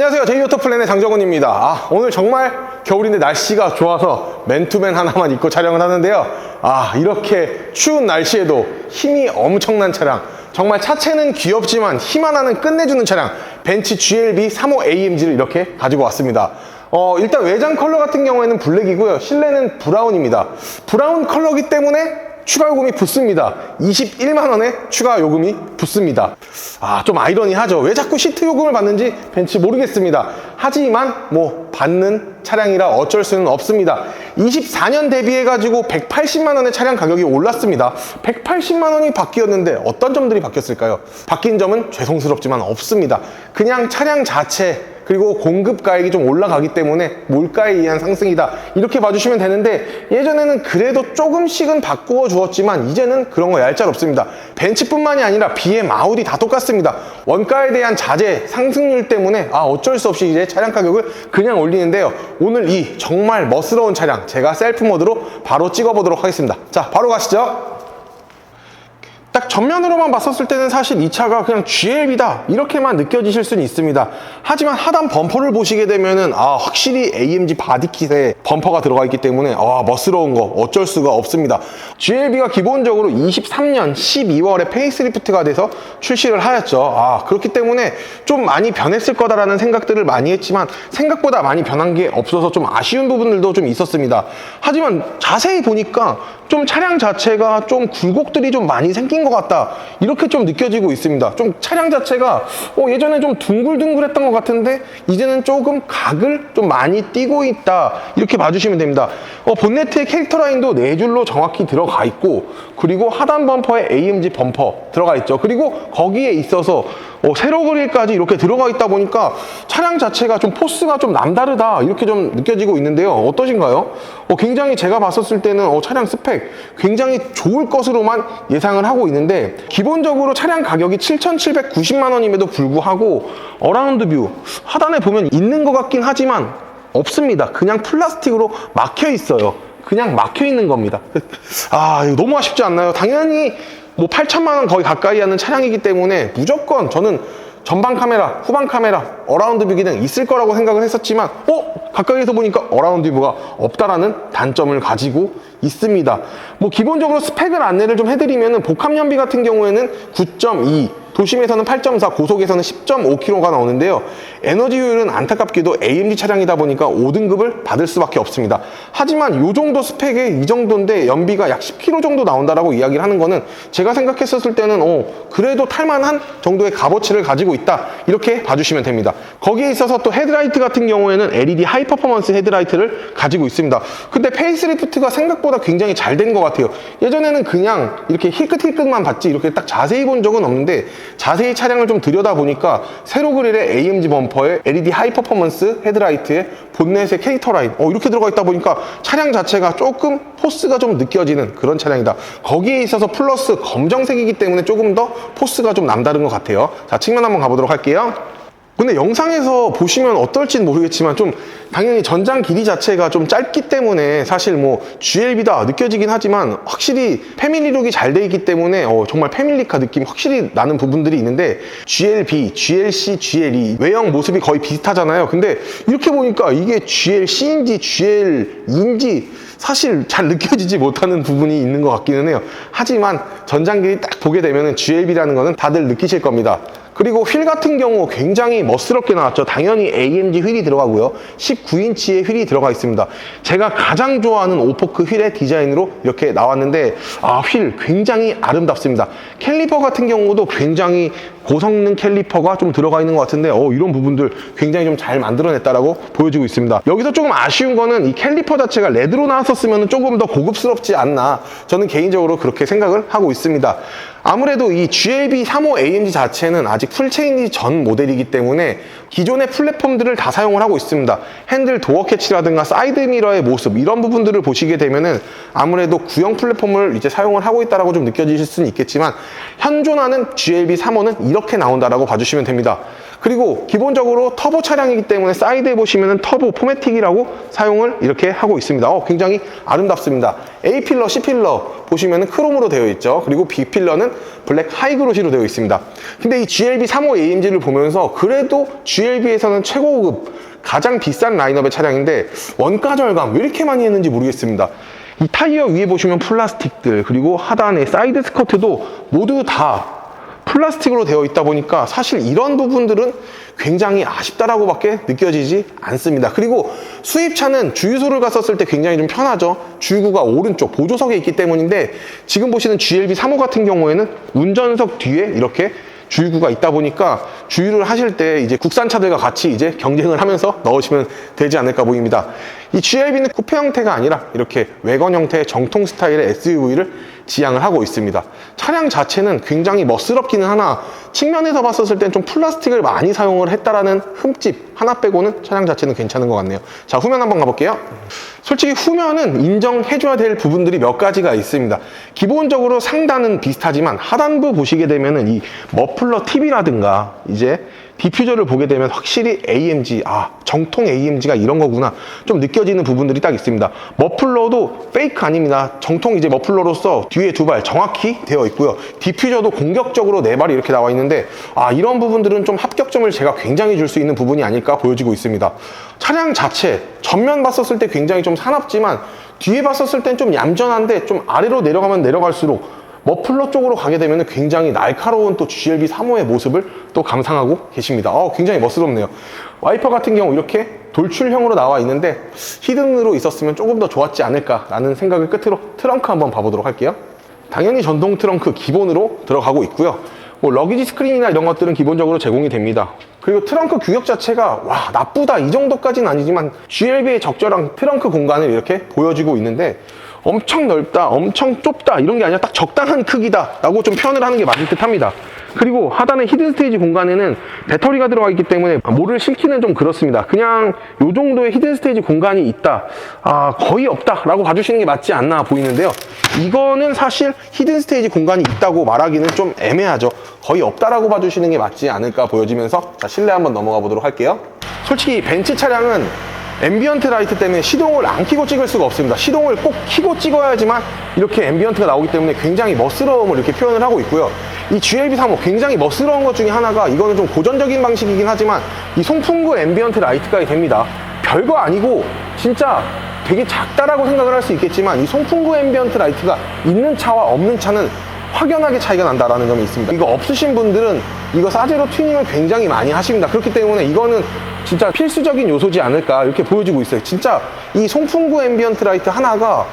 안녕하세요. 제이오토플랜의 장정훈입니다. 오늘 정말 겨울인데 날씨가 좋아서 맨투맨 하나만 입고 촬영을 하는데요. 이렇게 추운 날씨에도 힘이 엄청난 차량, 정말 차체는 귀엽지만 힘 하나는 끝내주는 차량, 벤츠 GLB 35 AMG를 이렇게 가지고 왔습니다. 일단 외장 컬러 같은 경우에는 블랙이고요. 실내는 브라운입니다. 브라운 컬러이기 때문에 추가 요금이 붙습니다. 21만원의 추가 요금이 붙습니다. 좀 아이러니하죠. 왜 자꾸 시트 요금을 받는지 벤츠 모르겠습니다. 하지만 받는 차량이라 어쩔 수는 없습니다. 24년 대비해가지고 180만원의 차량 가격이 올랐습니다. 180만원이 바뀌었는데 어떤 점들이 바뀌었을까요? 바뀐 점은 죄송스럽지만 없습니다. 그냥 차량 자체 그리고 공급가액이 좀 올라가기 때문에 물가에 의한 상승이다, 이렇게 봐주시면 되는데, 예전에는 그래도 조금씩은 바꾸어 주었지만 이제는 그런 거 얄짤없습니다. 벤츠뿐만이 아니라 BM, 아우디 다 똑같습니다. 원가에 대한 자재 상승률 때문에 어쩔 수 없이 이제 차량 가격을 그냥 올리는데요. 오늘 이 정말 멋스러운 차량 제가 셀프 모드로 바로 찍어보도록 하겠습니다. 자, 바로 가시죠. 딱 전면으로만 봤었을 때는 사실 이 차가 그냥 GLB다 이렇게만 느껴지실 수는 있습니다. 하지만 하단 범퍼를 보시게 되면은 확실히 AMG 바디킷에 범퍼가 들어가 있기 때문에 멋스러운 거 어쩔 수가 없습니다. GLB가 기본적으로 23년 12월에 페이스리프트가 돼서 출시를 하였죠. 그렇기 때문에 좀 많이 변했을 거다라는 생각들을 많이 했지만 생각보다 많이 변한 게 없어서 좀 아쉬운 부분들도 좀 있었습니다. 하지만 자세히 보니까 좀 차량 자체가 좀 굴곡들이 좀 많이 생긴 것 같다, 이렇게 좀 느껴지고 있습니다. 좀 차량 자체가 예전에 좀 둥글둥글했던 것 같은데 이제는 조금 각을 좀 많이 띄고 있다, 이렇게 봐주시면 됩니다. 본네트의 캐릭터 라인도 4줄로 정확히 들어가 있고, 그리고 하단 범퍼에 AMG 범퍼 들어가 있죠. 그리고 거기에 있어서 세로 그릴까지 이렇게 들어가 있다 보니까 차량 자체가 좀 포스가 좀 남다르다, 이렇게 좀 느껴지고 있는데요. 어떠신가요? 굉장히 제가 봤었을 때는 차량 스펙 굉장히 좋을 것으로만 예상을 하고 있는데, 기본적으로 차량 가격이 7,790만원임에도 불구하고 어라운드 뷰 하단에 보면 있는 것 같긴 하지만 없습니다. 그냥 플라스틱으로 막혀 있어요. 그냥 막혀 있는 겁니다. 이거 너무 아쉽지 않나요? 당연히 8천만원 거의 가까이 하는 차량이기 때문에 무조건 저는 전방 카메라, 후방 카메라, 어라운드 뷰 기능 있을 거라고 생각을 했었지만 가까이에서 보니까 어라운드 뷰가 없다라는 단점을 가지고 있습니다. 기본적으로 스펙을 안내를 좀 해드리면은 복합 연비 같은 경우에는 9.2, 도심에서는 8.4, 고속에서는 10.5km가 나오는데요. 에너지 효율은 안타깝게도 AMG 차량이다 보니까 5등급을 받을 수밖에 없습니다. 하지만 이 정도 스펙에 이 정도인데 연비가 약 10km 정도 나온다라고 이야기를 하는 거는 제가 생각했었을 때는 그래도 탈만한 정도의 값어치를 가지고 있다, 이렇게 봐주시면 됩니다. 거기에 있어서 또 헤드라이트 같은 경우에는 LED 하이 퍼포먼스 헤드라이트를 가지고 있습니다. 근데 페이스리프트가 생각보다 굉장히 잘 된 것 같아요. 예전에는 그냥 이렇게 힐끗힐끗만 봤지 이렇게 딱 자세히 본 적은 없는데, 자세히 차량을 좀 들여다보니까 세로 그릴에 AMG 범퍼에 LED 하이 퍼포먼스 헤드라이트에 본넷에 캐릭터 라인 이렇게 들어가 있다 보니까 차량 자체가 조금 포스가 좀 느껴지는 그런 차량이다. 거기에 있어서 플러스 검정색이기 때문에 조금 더 포스가 좀 남다른 것 같아요. 자, 측면 한번 가보도록 할게요. 근데 영상에서 보시면 어떨지는 모르겠지만 좀 당연히 전장 길이 자체가 좀 짧기 때문에 사실 GLB다 느껴지긴 하지만 확실히 패밀리룩이 잘 돼 있기 때문에 정말 패밀리카 느낌 확실히 나는 부분들이 있는데, GLB, GLC, GLE 외형 모습이 거의 비슷하잖아요. 근데 이렇게 보니까 이게 GLC인지 GLE인지 사실 잘 느껴지지 못하는 부분이 있는 것 같기는 해요. 하지만 전장길이 딱 보게 되면 GLB라는 거는 다들 느끼실 겁니다. 그리고 휠 같은 경우 굉장히 멋스럽게 나왔죠. 당연히 AMG 휠이 들어가고요. 19인치의 휠이 들어가 있습니다. 제가 가장 좋아하는 오포크 휠의 디자인으로 이렇게 나왔는데 휠 굉장히 아름답습니다. 캘리퍼 같은 경우도 굉장히 고성능 캘리퍼가 좀 들어가 있는 것 같은데 이런 부분들 굉장히 좀 잘 만들어냈다라고 보여지고 있습니다. 여기서 조금 아쉬운 거는 이 캘리퍼 자체가 레드로 나왔었으면 조금 더 고급스럽지 않나, 저는 개인적으로 그렇게 생각을 하고 있습니다. 아무래도 이 GLB 35 AMG 자체는 아직 풀체인지 전 모델이기 때문에 기존의 플랫폼들을 다 사용을 하고 있습니다. 핸들 도어 캐치라든가 사이드 미러의 모습, 이런 부분들을 보시게 되면은 아무래도 구형 플랫폼을 이제 사용을 하고 있다라고 좀 느껴지실 수는 있겠지만, 현존하는 GLB 35는 이렇게 나온다라고 봐주시면 됩니다. 그리고 기본적으로 터보 차량이기 때문에 사이드에 보시면은 터보 포매틱이라고 사용을 이렇게 하고 있습니다. 굉장히 아름답습니다. A필러, C필러 보시면은 크롬으로 되어 있죠. 그리고 B필러는 블랙 하이그로시로 되어 있습니다. 근데 이 GLB 35 AMG를 보면서 그래도 GLB에서는 최고급 가장 비싼 라인업의 차량인데 원가 절감 왜 이렇게 많이 했는지 모르겠습니다. 이 타이어 위에 보시면 플라스틱들, 그리고 하단에 사이드 스커트도 모두 다 플라스틱으로 되어 있다 보니까 사실 이런 부분들은 굉장히 아쉽다라고 밖에 느껴지지 않습니다. 그리고 수입차는 주유소를 갔었을 때 굉장히 좀 편하죠. 주유구가 오른쪽 보조석에 있기 때문인데, 지금 보시는 GLB 35 같은 경우에는 운전석 뒤에 이렇게 주유구가 있다 보니까 주유를 하실 때 이제 국산차들과 같이 이제 경쟁을 하면서 넣으시면 되지 않을까 보입니다. 이 GLB는 쿠페 형태가 아니라 이렇게 외건 형태의 정통 스타일의 SUV를 지향을 하고 있습니다. 차량 자체는 굉장히 멋스럽기는 하나 측면에서 봤었을 땐 좀 플라스틱을 많이 사용을 했다라는 흠집 하나 빼고는 차량 자체는 괜찮은 것 같네요. 자, 후면 한번 가볼게요. 솔직히 후면은 인정해줘야 될 부분들이 몇 가지가 있습니다. 기본적으로 상단은 비슷하지만 하단부 보시게 되면은 이 머플러 팁이라든가 이제 디퓨저를 보게 되면 확실히 AMG, 정통 AMG가 이런 거구나 좀 느껴지는 부분들이 딱 있습니다. 머플러도 페이크 아닙니다. 정통 이제 머플러로서 뒤에 두 발 정확히 되어 있고요. 디퓨저도 공격적으로 네 발이 이렇게 나와 있는데, 이런 부분들은 좀 합격점을 제가 굉장히 줄 수 있는 부분이 아닐까 보여지고 있습니다. 차량 자체 전면 봤었을 때 굉장히 좀 사납지만 뒤에 봤었을 땐 좀 얌전한데, 좀 아래로 내려가면 내려갈수록 머플러 쪽으로 가게 되면 굉장히 날카로운 또 GLB 35의 모습을 또 감상하고 계십니다. 굉장히 멋스럽네요. 와이퍼 같은 경우 이렇게 돌출형으로 나와 있는데 히든으로 있었으면 조금 더 좋았지 않을까라는 생각을 끝으로 트렁크 한번 봐보도록 할게요. 당연히 전동 트렁크 기본으로 들어가고 있고요. 러기지 스크린이나 이런 것들은 기본적으로 제공이 됩니다. 그리고 트렁크 규격 자체가 나쁘다 이 정도까지는 아니지만 GLB의 적절한 트렁크 공간을 이렇게 보여주고 있는데, 엄청 넓다, 엄청 좁다 이런 게 아니라 딱 적당한 크기다 라고 좀 표현을 하는 게 맞을 듯 합니다. 그리고 하단에 히든 스테이지 공간에는 배터리가 들어가 있기 때문에 뭐를 싣기는 좀 그렇습니다. 그냥 요 정도의 히든 스테이지 공간이 있다, 거의 없다 라고 봐주시는 게 맞지 않나 보이는데요. 이거는 사실 히든 스테이지 공간이 있다고 말하기는 좀 애매하죠. 거의 없다라고 봐주시는 게 맞지 않을까 보여지면서, 자, 실내 한번 넘어가 보도록 할게요. 솔직히 벤츠 차량은 앰비언트 라이트 때문에 시동을 안 켜고 찍을 수가 없습니다. 시동을 꼭 켜고 찍어야지만 이렇게 앰비언트가 나오기 때문에 굉장히 멋스러움을 이렇게 표현을 하고 있고요. 이 GLB 35 굉장히 멋스러운 것 중에 하나가, 이거는 좀 고전적인 방식이긴 하지만 이 송풍구 앰비언트 라이트가 됩니다. 별거 아니고 진짜 되게 작다라고 생각을 할 수 있겠지만 이 송풍구 앰비언트 라이트가 있는 차와 없는 차는 확연하게 차이가 난다라는 점이 있습니다. 이거 없으신 분들은 이거 싸제로 튜닝을 굉장히 많이 하십니다. 그렇기 때문에 이거는 진짜 필수적인 요소지 않을까 이렇게 보여지고 있어요. 진짜 이 송풍구 앰비언트 라이트 하나가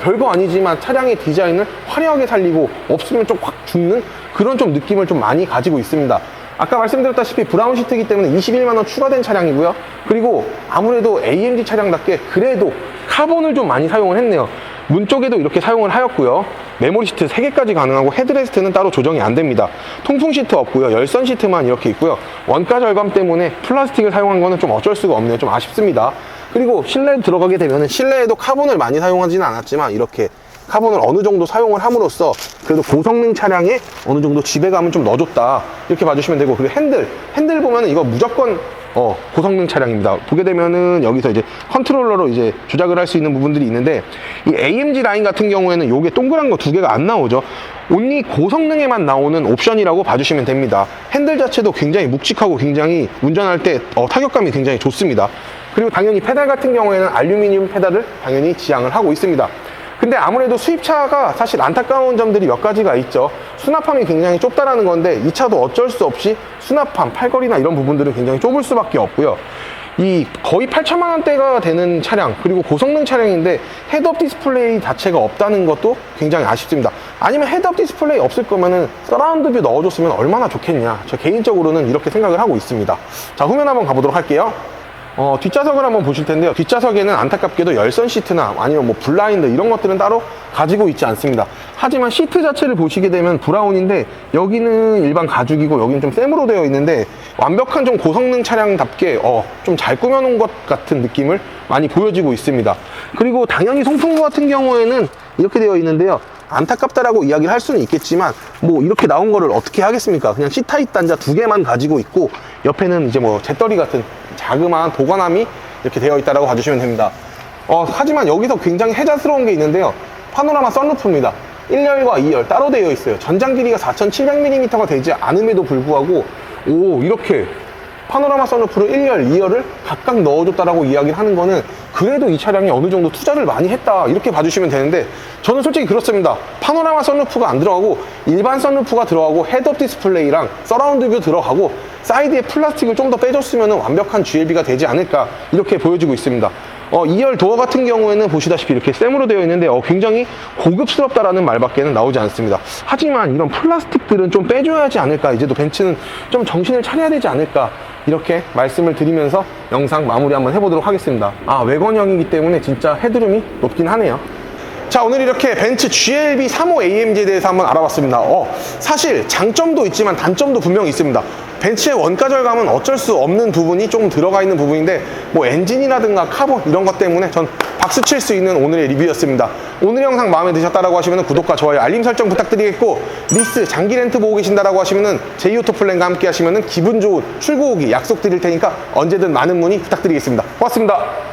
별거 아니지만 차량의 디자인을 화려하게 살리고 없으면 좀 확 죽는 그런 좀 느낌을 좀 많이 가지고 있습니다. 아까 말씀드렸다시피 브라운 시트이기 때문에 21만원 추가된 차량이고요. 그리고 아무래도 AMG 차량답게 그래도 카본을 좀 많이 사용을 했네요. 문 쪽에도 이렇게 사용을 하였고요. 메모리 시트 3개까지 가능하고 헤드레스트는 따로 조정이 안 됩니다. 통풍 시트 없고요. 열선 시트만 이렇게 있고요. 원가 절감 때문에 플라스틱을 사용한 거는 좀 어쩔 수가 없네요. 좀 아쉽습니다. 그리고 실내 들어가게 되면 실내에도 카본을 많이 사용하지는 않았지만 이렇게 카본을 어느 정도 사용을 함으로써 그래도 고성능 차량에 어느 정도 지배감은 좀 넣어줬다 이렇게 봐주시면 되고, 그리고 핸들 보면은 이거 무조건 고성능 차량입니다. 보게 되면은 여기서 이제 컨트롤러로 이제 조작을 할 수 있는 부분들이 있는데, 이 AMG 라인 같은 경우에는 요게 동그란 거 2개가 안 나오죠. 온리 고성능에만 나오는 옵션이라고 봐주시면 됩니다. 핸들 자체도 굉장히 묵직하고 굉장히 운전할 때 타격감이 굉장히 좋습니다. 그리고 당연히 페달 같은 경우에는 알루미늄 페달을 당연히 지향을 하고 있습니다. 근데 아무래도 수입차가 사실 안타까운 점들이 몇 가지가 있죠. 수납함이 굉장히 좁다라는 건데, 이 차도 어쩔 수 없이 수납함, 팔걸이나 이런 부분들은 굉장히 좁을 수밖에 없고요. 이 거의 8천만 원대가 되는 차량, 그리고 고성능 차량인데 헤드업 디스플레이 자체가 없다는 것도 굉장히 아쉽습니다. 아니면 헤드업 디스플레이 없을 거면은 서라운드 뷰 넣어줬으면 얼마나 좋겠냐, 저 개인적으로는 이렇게 생각을 하고 있습니다. 자, 후면 한번 가보도록 할게요. 뒷좌석을 한번 보실 텐데요. 뒷좌석에는 안타깝게도 열선 시트나 아니면 뭐 블라인드 이런 것들은 따로 가지고 있지 않습니다. 하지만 시트 자체를 보시게 되면 브라운인데 여기는 일반 가죽이고 여기는 좀 샘으로 되어 있는데, 완벽한 좀 고성능 차량답게 좀 잘 꾸며놓은 것 같은 느낌을 많이 보여지고 있습니다. 그리고 당연히 송풍구 같은 경우에는 이렇게 되어 있는데요. 안타깝다라고 이야기를 할 수는 있겠지만 뭐 이렇게 나온 거를 어떻게 하겠습니까? 그냥 C타입 단자 2개만 가지고 있고 옆에는 이제 뭐 잿더리 같은 자그마한 보관함이 이렇게 되어 있다라고 봐주시면 됩니다. 하지만 여기서 굉장히 해자스러운 게 있는데요. 파노라마 썬루프입니다. 1열과 2열 따로 되어 있어요. 전장 길이가 4700mm가 되지 않음에도 불구하고 이렇게 파노라마 썬루프를 1열, 2열을 각각 넣어줬다라고 이야기를 하는 거는 그래도 이 차량이 어느 정도 투자를 많이 했다 이렇게 봐주시면 되는데, 저는 솔직히 그렇습니다. 파노라마 썬루프가 안 들어가고 일반 썬루프가 들어가고 헤드업 디스플레이랑 서라운드 뷰 들어가고 사이드에 플라스틱을 좀 더 빼줬으면 완벽한 GLB가 되지 않을까 이렇게 보여지고 있습니다. 2열 도어 같은 경우에는 보시다시피 이렇게 쌤으로 되어 있는데 굉장히 고급스럽다라는 말밖에는 나오지 않습니다. 하지만 이런 플라스틱들은 좀 빼줘야 하지 않을까, 이제도 벤츠는 좀 정신을 차려야 되지 않을까 이렇게 말씀을 드리면서 영상 마무리 한번 해보도록 하겠습니다. 외건형이기 때문에 진짜 헤드룸이 높긴 하네요. 자, 오늘 이렇게 벤츠 GLB 35 AMG에 대해서 한번 알아봤습니다. 사실 장점도 있지만 단점도 분명히 있습니다. 벤츠의 원가 절감은 어쩔 수 없는 부분이 조금 들어가 있는 부분인데, 뭐 엔진이라든가 카본 이런 것 때문에 전 박수 칠 수 있는 오늘의 리뷰였습니다. 오늘 영상 마음에 드셨다라고 하시면 구독과 좋아요, 알림 설정 부탁드리겠고, 리스 장기 렌트 보고 계신다라고 하시면은 제이오토 플랜과 함께 하시면은 기분 좋은 출고 후기 약속 드릴 테니까 언제든 많은 문의 부탁드리겠습니다. 고맙습니다.